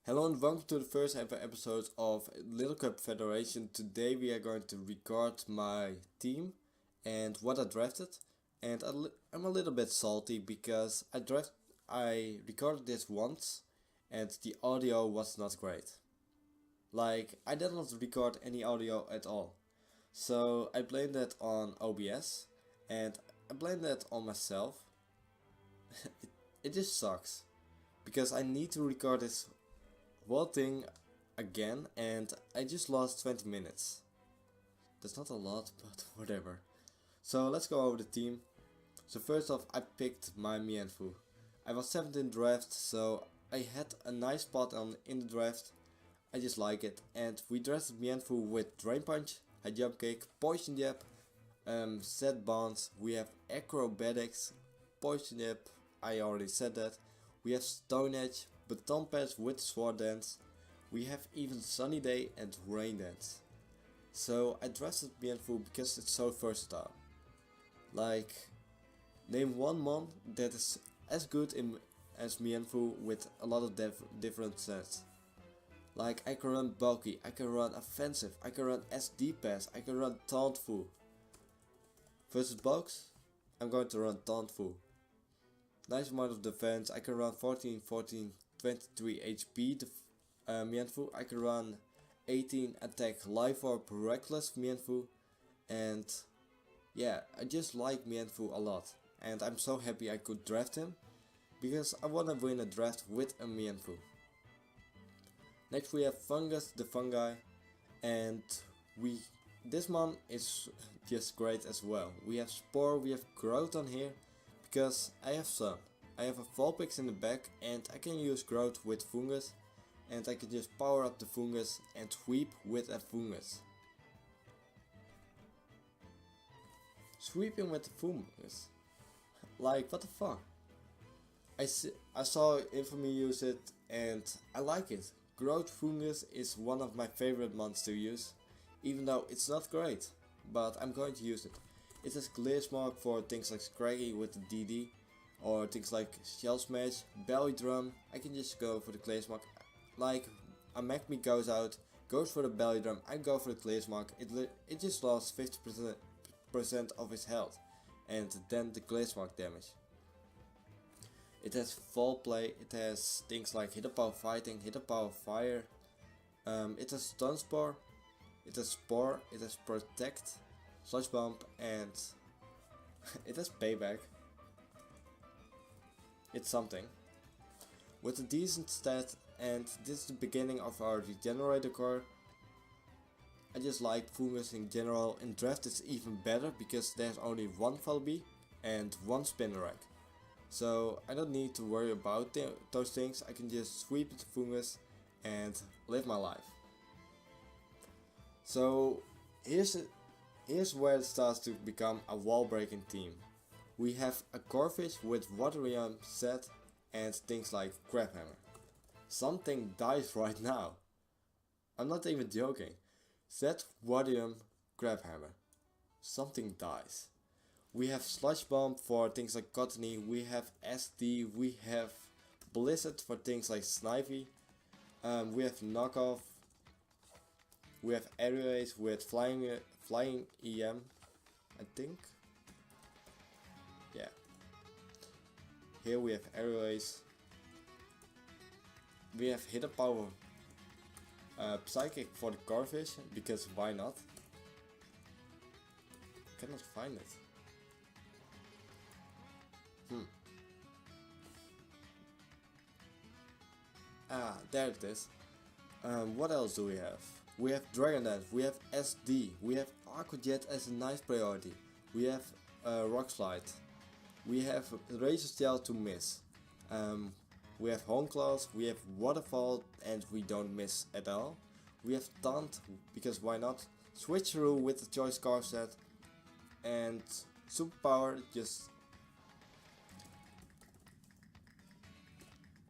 Hello and welcome to the first ever episode of Little Cup Federation. Today we are going to record my team and what I drafted. And I'm a little bit salty because I recorded this once and the audio was not great. Like, I did not record any audio at all. So I blamed that on OBS and I blamed that on myself. it just sucks because I need to record this whole thing again and I just lost 20 minutes. That's not a lot, but whatever. So let's go over the team. So first off, I picked my Mienfoo. I was 7th in draft, so I had a nice spot in the draft. I just like it. And we drafted Mienfoo with Drain Punch, High Jump Kick, Poison Jab, Set Bonds. We have Acrobatics, Poison Jab, I already said that. We have Stone Edge, Baton Pass with Sword Dance. We have even Sunny Day and Rain Dance. So I drafted Mienfoo because it's so versatile. Like, name one mon that is as good as Mienfoo with a lot of different sets. Like, I can run bulky, I can run offensive, I can run SD pass, I can run taunt fu. Versus bulks, I'm going to run taunt fu. Nice amount of defense, I can run 14, 23 HP Mienfoo. I can run 18 attack life orb reckless Mienfoo. And yeah, I just like Mienfoo a lot. And I'm so happy I could draft him, because I wanna win a draft with a Mienfoo. Next we have Fungus the Fungi, and this one is just great as well. We have Spore, we have Growth on here, because I have Sun. I have a Vulpix in the back and I can use Growth with Fungus, and I can just power up the Fungus and sweep with a Fungus. Sweeping with the Fungus? Like, what the fuck? I saw Infamy use it and I like it. Growth Fungus is one of my favorite mons to use, even though it's not great, but I'm going to use it. It has Clear Smoke for things like Scraggy with the DD, or things like Shell Smash, Belly Drum. I can just go for the Clear Smoke. Like, a Magmi goes out, goes for the Belly Drum, I go for the Clear Smoke. It just lost 50% of his health, and then the Clear Smoke damage. It has Fall Play, it has things like Hit Power Fighting, Hit Power Fire. It has Stun Spore, it has Spore, it has Protect, Sludge Bump, and it has Payback. It's something. With a decent stat, and this is the beginning of our Regenerator core. I just like Fungus in general. In draft it's even better because there's only one Falby and one Spinnerack. So I don't need to worry about those things. I can just sweep the Fungus and live my life. So here's where it starts to become a wall breaking team. We have a Corphish with Waterium set and things like Crabhammer. Something dies right now. I'm not even joking. Set Waterium Crabhammer. Something dies. We have Sludge Bomb for things like Cottony, we have SD, we have Blizzard for things like Snivy, we have Knockoff, we have Airways with Flying EM, I think. Yeah. Here we have Airways. We have Hidden Power Psychic for the Corphish, because why not? Cannot find it. Ah, there it is. What else do we have? We have Dragon Dance, we have SD, we have Aqua Jet as a nice priority, we have Rock Slide, we have Razor Tail to miss, we have Hone Claws, we have Waterfall and we don't miss at all, we have Taunt, because why not, Switcheroo with the Choice Scarf set, and Superpower. Just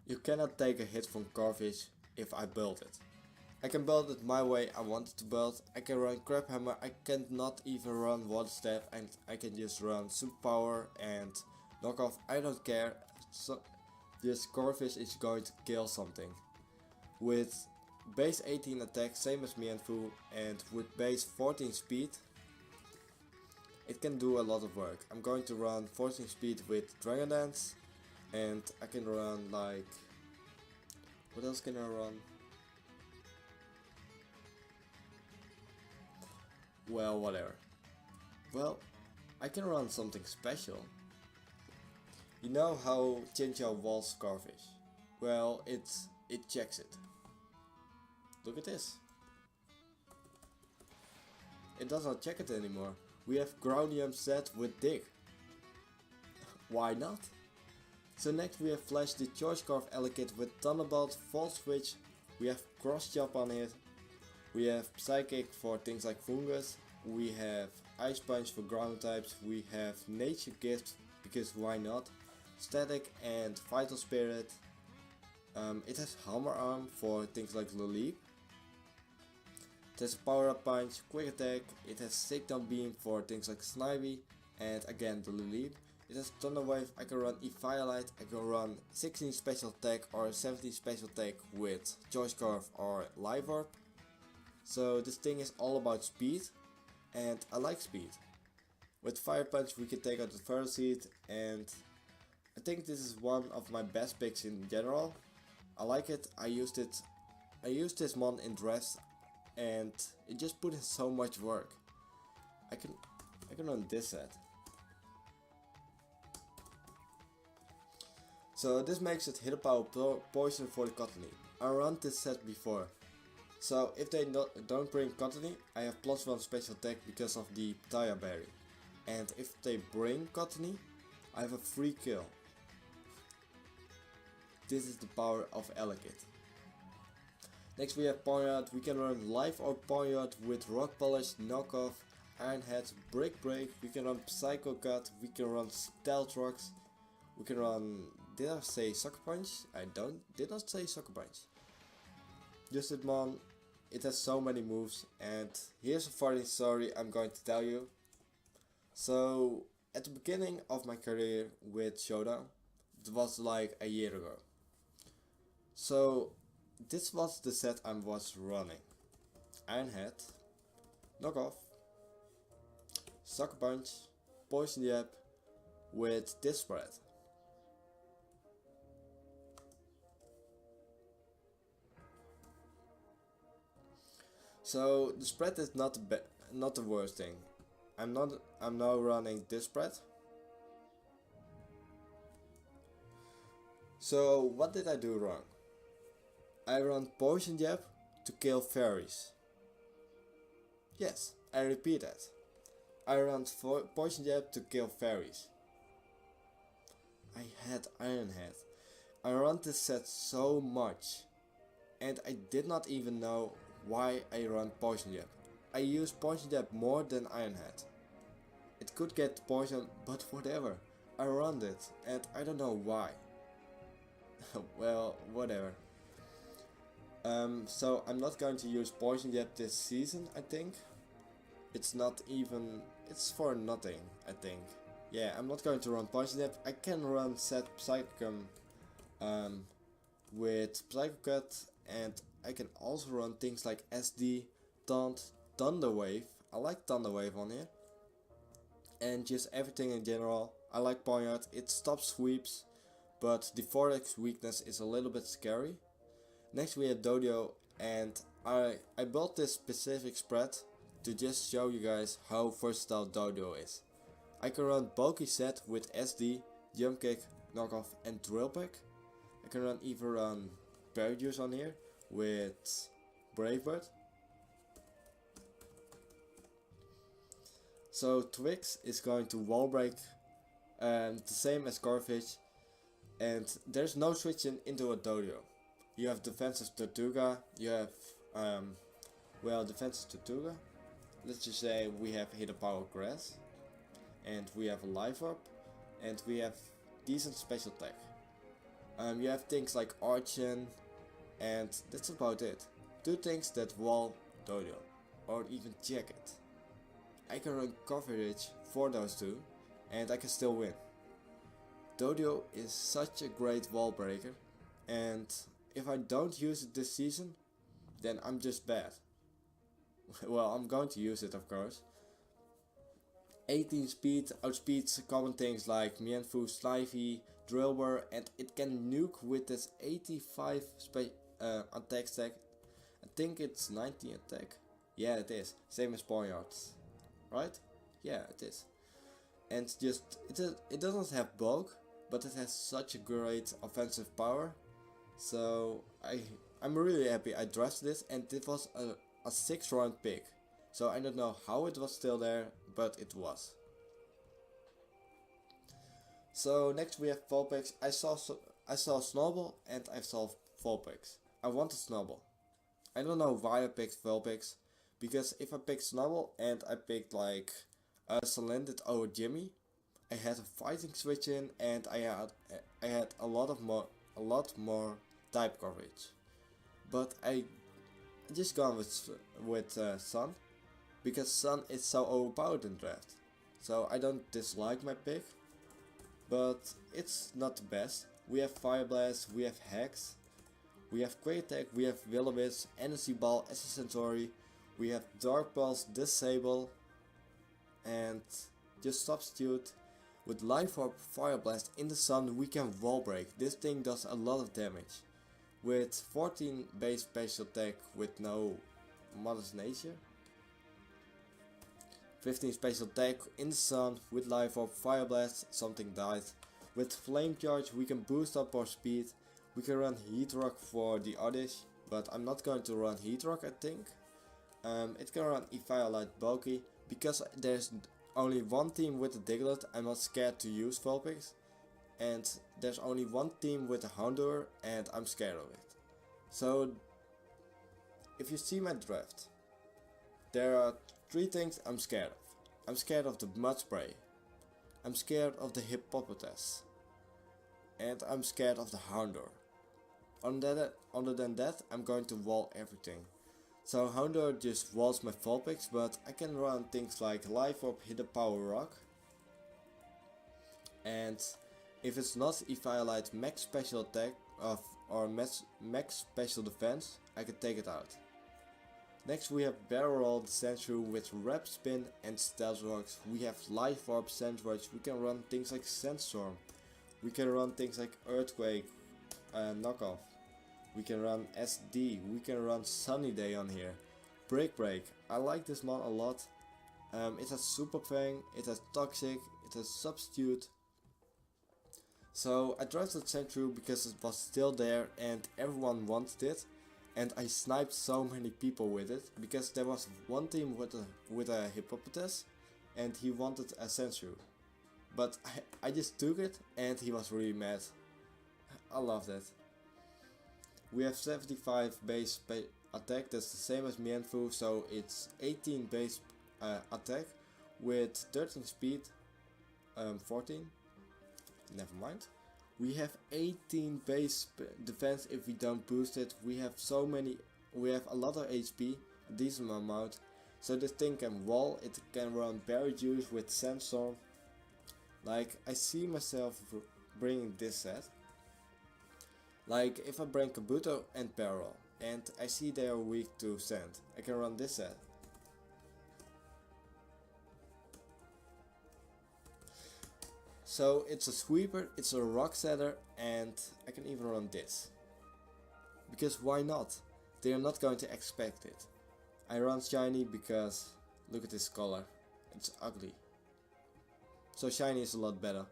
you cannot take a hit from Corphish if I build it. I can build it my way I want it to build. I can run Crabhammer, I cannot even run Water Step, and I can just run Superpower and Knockoff. I don't care. So this Corphish is going to kill something. with base 18 attack, same as Mianfu, and with base 14 speed, it can do a lot of work. I'm going to run 14 speed with Dragon Dance, and I can run like... what else can I run? Well, whatever. Well, I can run something special. You know how Chinchou walls Scarfish? Well, it checks it. Look at this. It does not check it anymore. We have Groundium set with Dig. Why not? So next we have Flash the Choice Scarf Elekid with Thunderbolt, Volt Switch. We have Cross Chop on it. We have Psychic for things like Fungus. We have Ice Punch for ground types. We have Nature Gift, because why not? Static and Vital Spirit. It has Hammer Arm for things like Leap. It has Power Up Punch, Quick Attack. It has Shakedown Beam for things like Snivy and again the Leap. It has Thunder Wave. I can run Eviolite. I can run 16 special attack or 17 special attack with Choice Scarf or Live Orb. So this thing is all about speed, and I like speed. With Fire Punch we can take out the Feral Seed, and I think this is one of my best picks in general. I like it. I used this mon in drafts, and it just put in so much work. I can run this set. So this makes it hit power poison for the Cottony. I ran this set before. So if they don't bring Cottony, I have +1 special attack because of the Taya Berry. And if they bring Cottony, I have a free kill. This is the power of Elekid. Next we have Ponyard. We can run Life or Ponyard with Rock Polish, Knockoff, Iron Head, Break. We can run Psycho Cut. We can run Stealth Rocks. We can run... did I say Sucker Punch? I did not say Sucker Punch. Just it, man. It has so many moves, and here's a funny story I'm going to tell you. So at the beginning of my career with Showdown, it was like a year ago. So this was the set I was running. Iron Head, Knockoff, Sucker Punch, Poison Jab with this spread. So the spread is not the worst thing. I'm now running this spread. So what did I do wrong? I run Poison Jab to kill fairies. Yes, I repeat that. I run Poison Jab to kill fairies. I had Iron Head. I run this set so much, and I did not even know why I run Poison Jab. I use Poison Jab more than Iron Head. It could get poison, but whatever. I run it, and I don't know why. Well, whatever. So I'm not going to use Poison Jab this season, I think. It's for nothing, I think. Yeah, I'm not going to run Poison Jab. I can run set Psychicum with Psycho Cut, and I can also run things like SD, Taunt, Thunder Wave. I like Thunder Wave on here. And just everything in general. I like Ponyard. It stops sweeps, but the Vortex weakness is a little bit scary. Next we have Dodio, and I built this specific spread to just show you guys how versatile Dodio is. I can run bulky set with SD, Jump Kick, Knockoff and Drill Peck. I can even run Berry Juice on here with Brave Bird. So Twix is going to wall break, the same as Scarfish, and there's no switching into a Dodio. You have defensive Tortuga, you have, defensive Tortuga. Let's just say we have Hidden Power Grass, and we have a Life Orb, and we have decent special attack. You have things like Archon, and that's about it. Two things that wall Dodio, or even check it. I can run coverage for those two, and I can still win. Dodio is such a great wall breaker, and if I don't use it this season, then I'm just bad. Well, I'm going to use it, of course. 18 speed outspeeds common things like Mienfoo, Snivy, Drillbur, and it can nuke with this 85 attack stack. I think it's 90 attack. Yeah, it is. Same as Ponyards. Right? Yeah, it is. And just, it doesn't have bulk, but it has such a great offensive power. So I'm really happy I drafted this, and it was a 6th round pick. So I don't know how it was still there, but it was. So next we have Vulpix. I saw Snowball and I saw Vulpix. I wanted Snowball. I don't know why I picked Vulpix, because if I picked Snowball and I picked like Salandit over Jimmy, I had a fighting switch in, and I had a lot more type coverage. But I just gone with Sun, because Sun is so overpowered in draft. So I don't dislike my pick, but it's not the best. We have Fire Blast, we have Hex, we have Quick Attack, we have Will-O-Wisp, Energy Ball, Centauri, we have Dark Pulse, Disable, and just substitute with Life Orb, Fire Blast in the Sun. We can Wall Break. This thing does a lot of damage. With 14 base special attack with no Mother's Nature, 15 special attack in the Sun with Life Orb, Fire Blast, something died. With Flame Charge we can boost up our speed. We can run Heat Rock for the Oddish, but I'm not going to run Heat Rock, I think. It can run Eviolite Bulky. Because there's only one team with a Diglett, I'm not scared to use Vulpix. And there's only one team with a Houndour, and I'm scared of it. So, if you see my draft, there are 3 things I'm scared of. I'm scared of the Mud Spray. I'm scared of the Hippopotas. And I'm scared of the Houndour. Other than that, I'm going to wall everything. So Houndour just walls my Vulpix, but I can run things like Life Orb, Hidden Power Rock. And if it's not Eviolite max special attack or max special defense, I can take it out. Next we have Barrel Roll the Sandshrew with Rap Spin and Stealth Rocks. We have Life Orb, Sandwich. We can run things like Sandstorm. We can run things like Earthquake, Knockoff. We can run SD. We can run Sunny Day on here. Break. I like this mod a lot. It has Super Fang, it has Toxic, it has Substitute. So I drafted Sandshrew because it was still there and everyone wanted it. And I sniped so many people with it, because there was one team with a Hippopotas and he wanted a Sandshrew. But I just took it and he was really mad. I love that. We have 75 base attack, that's the same as Mienfoo, so it's 18 base attack with 13 speed, 14, never mind. We have 18 base defense if we don't boost it. We have a lot of HP, a decent amount. So this thing can wall, it can run Berry Juice with Sandstorm. Like, I see myself bringing this set. Like, if I bring Kabuto and Barrel, and I see they are weak to sand, I can run this set. So it's a sweeper, it's a rock setter, and I can even run this. Because why not? They are not going to expect it. I run shiny because look at this color, it's ugly. So shiny is a lot better.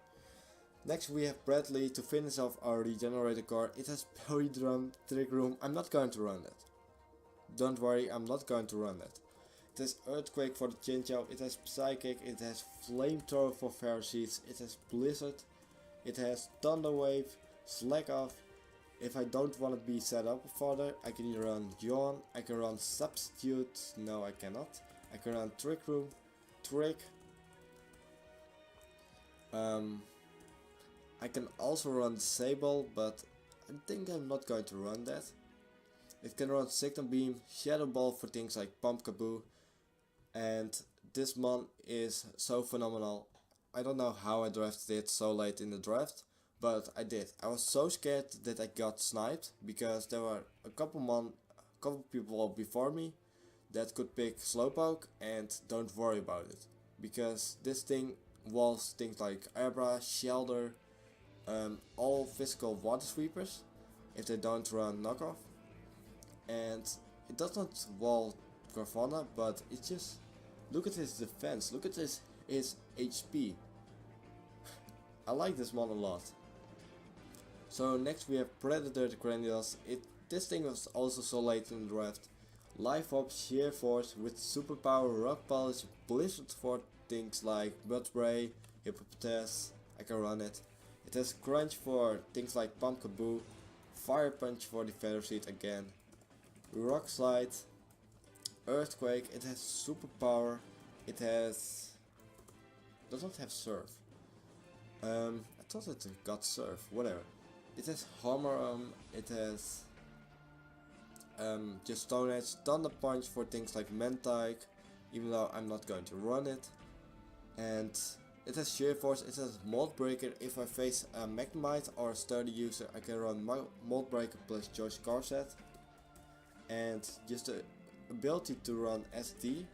Next we have Bradley to finish off our regenerator core. It has Berry Drum, Trick Room. I'm not going to run that. Don't worry, I'm not going to run that. It has Earthquake for the Chinchou, it has Psychic, it has Flamethrower for Pharisees, it has Blizzard, it has Thunder Wave, Slack Off. If I don't want to be set up further, I can either run Yawn, I can run Substitute, no I cannot. I can run Trick Room, Trick. I can also run Disable, but I think I'm not going to run that. It can run Signal Beam, Shadow Ball for things like Pump Kaboo. And this mon is so phenomenal. I don't know how I drafted it so late in the draft, but I did. I was so scared that I got sniped because there were a couple people before me that could pick Slowpoke, and don't worry about it, because this thing walls things like Abra, Shelter, all physical water sweepers if they don't run knockoff, and it does not wall Grafana, but it just, look at his defense, look at his HP. I like this one a lot. So next we have Predator the Cranidos. This thing was also so late in the draft. Life Up, Sheer Force with Superpower, Rock Polish, Blizzard for things like Mud Spray, Hippopotas, I can run it. It has Crunch for things like Pumpkaboo, Fire Punch for the Feather Seed again, Rock Slide, Earthquake, it has Superpower, it does not have Surf. I thought it got Surf, whatever. It has Hammer Arm, it has just Stone Edge, Thunder Punch for things like Mentike, even though I'm not going to run it. And it has Sheer Force, it has Mold Breaker. If I face a Magnemite or a Sturdy user, I can run Mold Breaker plus Choice Car Set. And just the ability to run SD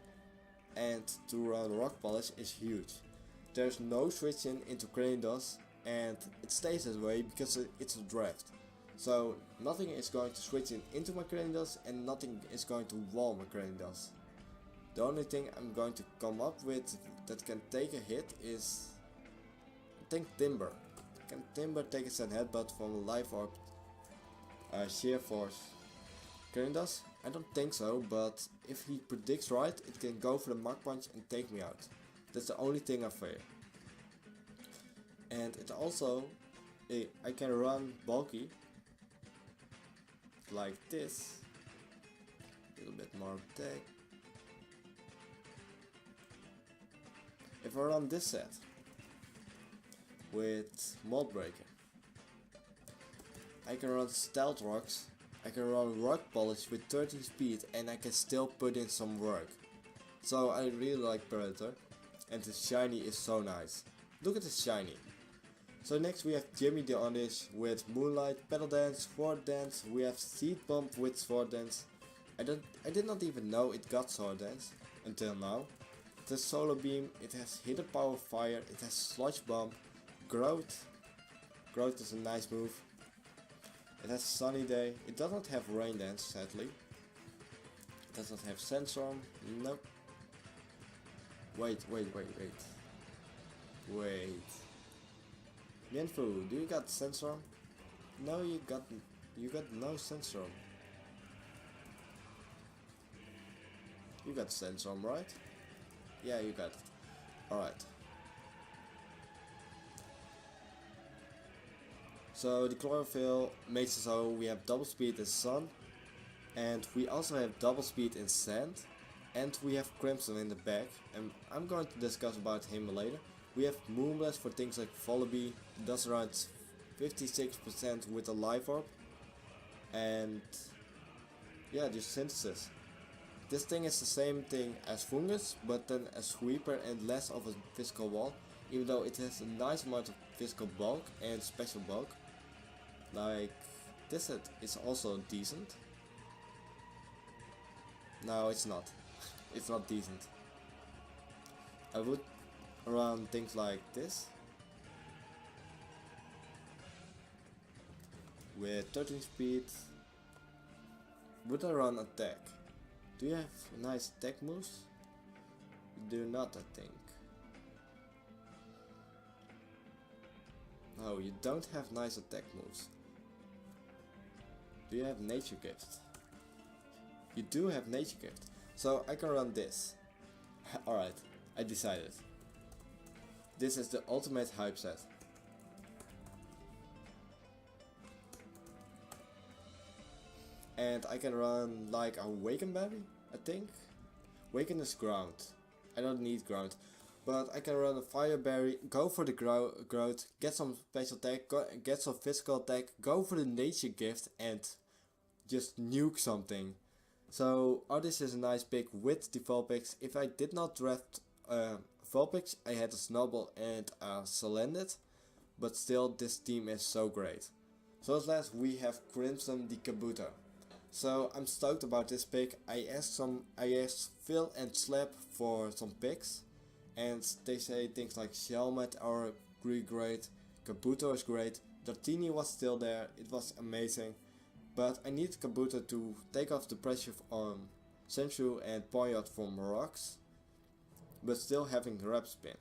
and to run Rock Polish is huge. There's no switching into Cranidos, and it stays that way because it's a draft. So nothing is going to switch into my Cranidos, and nothing is going to wall my Cranidos. The only thing I'm going to come up with that can take a hit is, I think, Timber. Can Timber take a sand headbutt from Life Orb, Sheer Force, Cranidos? I don't think so, but if he predicts right, it can go for the Mach Punch and take me out. That's the only thing I fear. And it also, I can run bulky like this, a little bit more attack. If I run this set with Mold Breaker, I can run Stealth Rocks, I can run Rock Polish with 13 speed, and I can still put in some work. So I really like Predator, and the shiny is so nice. Look at the shiny. So next we have Jimmy the Onish with Moonlight, Pedal Dance, Sword Dance. We have Seed Bump with Sword Dance. I did not even know it got Sword Dance until now. It has Solar Beam, it has Hidden Power Fire, it has Sludge Bomb, Growth. Growth is a nice move. It has Sunny Day. It does not have Rain Dance, sadly. It does not have Sandstorm. Nope. Wait. Mienfoo, do you got Sandstorm? No, you got no Sandstorm. You got Sandstorm, right? Yeah, you got it. Alright. So the Chlorophyll makes it so we have double speed in Sun, and we also have double speed in Sand, and we have Crimson in the back, and I'm going to discuss about him later. We have Moonblast for things like Volibee, does around 56% with a Life Orb, and yeah, just Synthesis. This thing is the same thing as Fungus, but then a sweeper and less of a physical wall, even though it has a nice amount of physical bulk and special bulk. Like, this set is also decent. No, it's not. It's not decent. I would run things like this with 13 speed. Would I run attack? Do you have nice attack moves? You do not, I think. No, you don't have nice attack moves. Do you have Nature Gift? You do have Nature Gift. So I can run this. Alright, I decided. This is the ultimate hype set. And I can run like a Waken Berry, I think. Waken is ground. I don't need ground. But I can run a Fire Berry, go for the growth, get some special attack, get some physical attack, go for the Nature Gift, and just nuke something. So Artist is a nice pick with the Vulpix. If I did not draft Vulpix, I had a Snubble and a Salandit. but still this team is so great. So at last we have Crimson the Kabuto. So I'm stoked about this pick. I asked Phil and Slap for some picks, and they say things like Shelmet are really great, Kabuto is great, Dratini was still there, it was amazing, but I need Kabuto to take off the pressure on Senshu and Poyot from rocks, but still having rapid spin.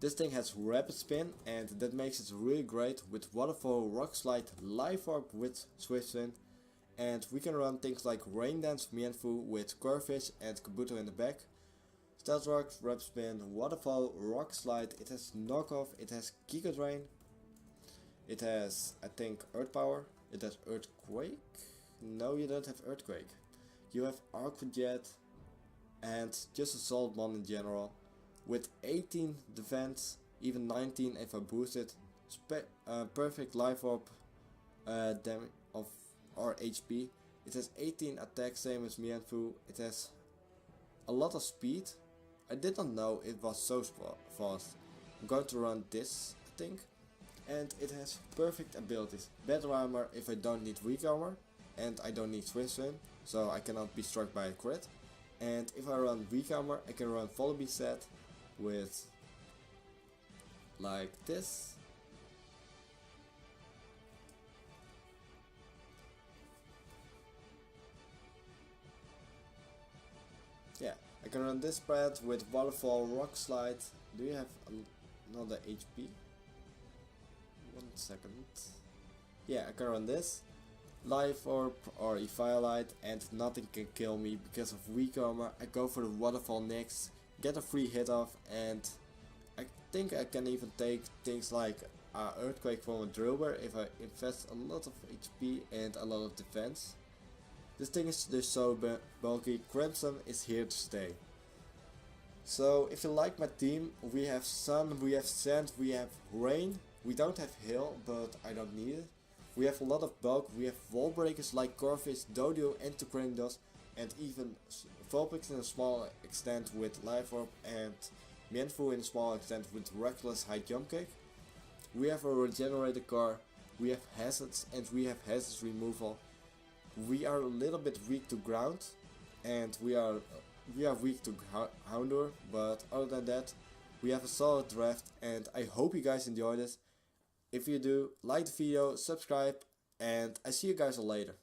This thing has rapid spin and that makes it really great with Waterfall, Rock Slide, Life Orb with Swift Spin, and we can run things like Rain Dance, Mienfoo with Corfish and Kabuto in the back. Stealth Rock, Rapid Spin, Waterfall, Rock Slide, it has Knockoff, it has Giga Drain, it has, I think, Earth Power, it has Earthquake? No, you don't have Earthquake. You have Arc Jet and just a solid mon in general. With 18 defense, even 19 if I boost it, perfect life orb damage of or HP. It has 18 attack, same as Mienfoo. It has a lot of speed. I did not know it was so fast. I'm going to run this, I think. And it has perfect abilities. Better armor if I don't need weak armor. And I don't need Swift Swim, so I cannot be struck by a crit. And if I run weak armor, I can run Volleybee set with like this. Yeah, I can run this spread with Waterfall, Rock Slide. Do you have another HP? 1 second. Yeah, I can run this. Life Orb or Eviolite and nothing can kill me because of weak armor. I go for the Waterfall next, get a free hit off, and I think I can even take things like Earthquake from a Drillbur if I invest a lot of HP and a lot of defense. This thing is just so bulky. Crimson is here to stay. So if you like my team, we have Sun, we have Sand, we have Rain. We don't have Hail, but I don't need it. We have a lot of bulk, we have wall breakers like Corfish, Dodio and Tucrandos, and even Vulpix in a small extent with Life Orb, and Mienfoo in a small extent with Reckless High Jump Kick. We have a regenerated car, we have hazards, and we have hazards removal. We are a little bit weak to ground, and we are weak to Houndour, but other than that, we have a solid draft, and I hope you guys enjoyed it. If you do, like the video, subscribe, and I see you guys all later.